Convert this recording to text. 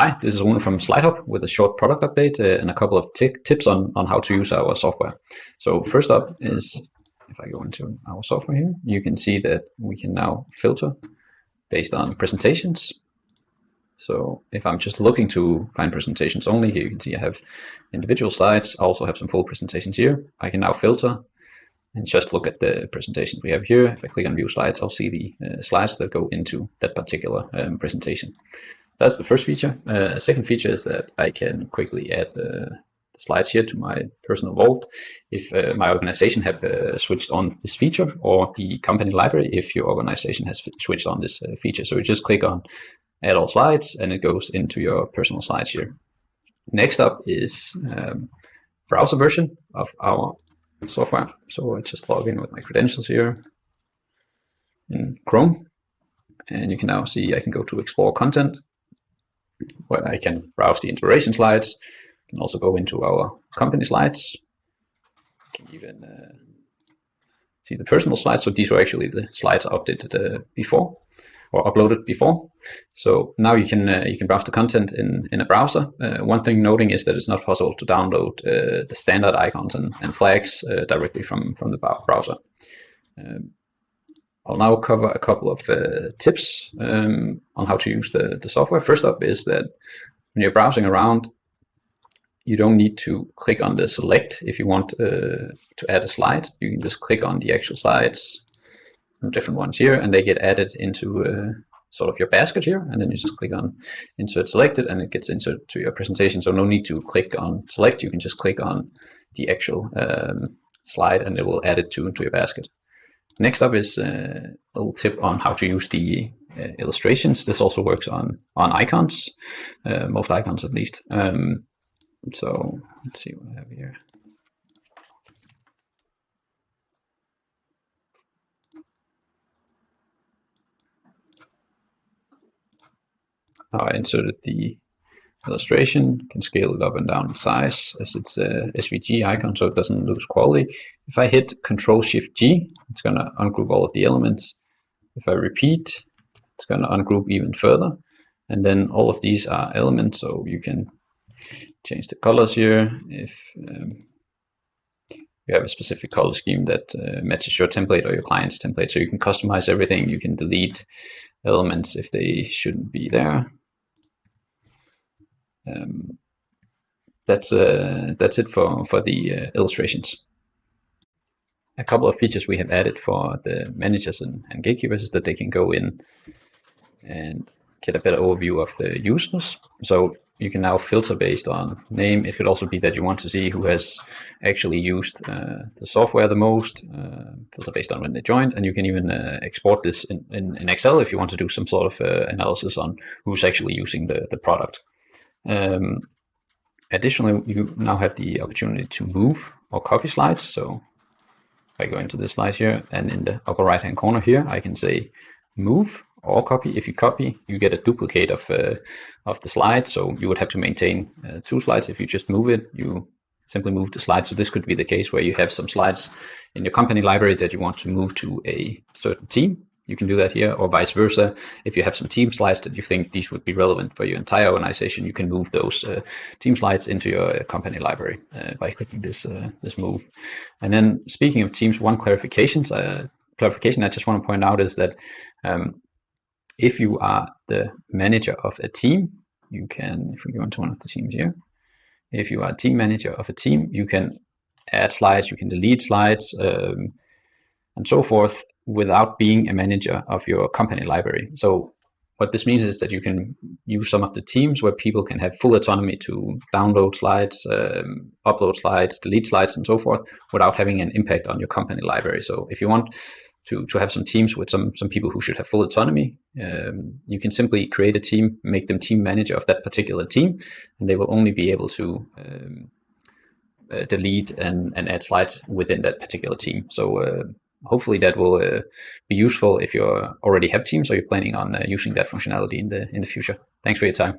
Hi, this is Rune from SlideHub with a short product update and a couple of tips on how to use our software. So first up is, if I go into our software here, you can see that we can now filter based on presentations. So if I'm just looking to find presentations only, here you can see I have individual slides. I also have some full presentations here. I can now filter and just look at the presentations we have here. If I click on view slides, I'll see the slides that go into that particular presentation. That's the first feature. Second feature is that I can quickly add the slides here to my personal vault if my organization have switched on this feature, or the company library if your organization has switched on this feature. So you just click on add all slides and it goes into your personal slides here. Next up is browser version of our software. So I just log in with my credentials here in Chrome, and you can now see I can go to explore content, where I can browse the inspiration slides. I can also go into our company slides. I can even see the personal slides. So these were actually the slides updated before, or uploaded before. So now you can browse the content in a browser. One thing noting is that it's not possible to download the standard icons and flags directly from the browser. I'll now cover a couple of tips on how to use the software. First up is that when you're browsing around, you don't need to click on the select if you want to add a slide. You can just click on the actual slides, different ones here, and they get added into sort of your basket here, and then you just click on insert selected and it gets inserted to your presentation. So no need to click on select. You can just click on the actual slide and it will add it to your basket. Next up is a little tip on how to use the illustrations. This also works on icons, most icons at least. So let's see what I have here. Now I inserted the illustration, can scale it up and down in size as it's a SVG icon, so it doesn't lose quality. If I hit Ctrl+shift+g, it's going to ungroup all of the elements. If I repeat, it's going to ungroup even further. And then all of these are elements, so you can change the colors here if you have a specific color scheme that matches your template or your client's template. So you can customize everything. You can delete elements if they shouldn't be there. That's it for the illustrations. A couple of features we have added for the managers and gatekeepers is that they can go in and get a better overview of the users. So you can now filter based on name. It could also be that you want to see who has actually used the software the most, filter based on when they joined, and you can even export this in Excel if you want to do some sort of analysis on who's actually using the product. Additionally, you now have the opportunity to move or copy slides. So if I go into this slide here, and in the upper right hand corner here, I can say move or copy. If you copy, you get a duplicate of the slide. So you would have to maintain 2 slides. If you just move it, you simply move the slide. So this could be the case where you have some slides in your company library that you want to move to a certain team. You can do that here, or vice versa. If you have some team slides that you think these would be relevant for your entire organization, you can move those team slides into your company library by clicking this move. And then speaking of teams, one clarification I just want to point out is that if you are the manager of a team, you can, if we go into one of the teams here, if you are a team manager of a team, you can add slides, you can delete slides, and so forth, without being a manager of your company library. So what this means is that you can use some of the teams where people can have full autonomy to download slides, upload slides, delete slides, and so forth, without having an impact on your company library. So if you want to have some teams with some people who should have full autonomy, you can simply create a team, make them team manager of that particular team, and they will only be able to delete and add slides within that particular team. So hopefully that will be useful if you already have teams or you're planning on using that functionality in the future. Thanks for your time.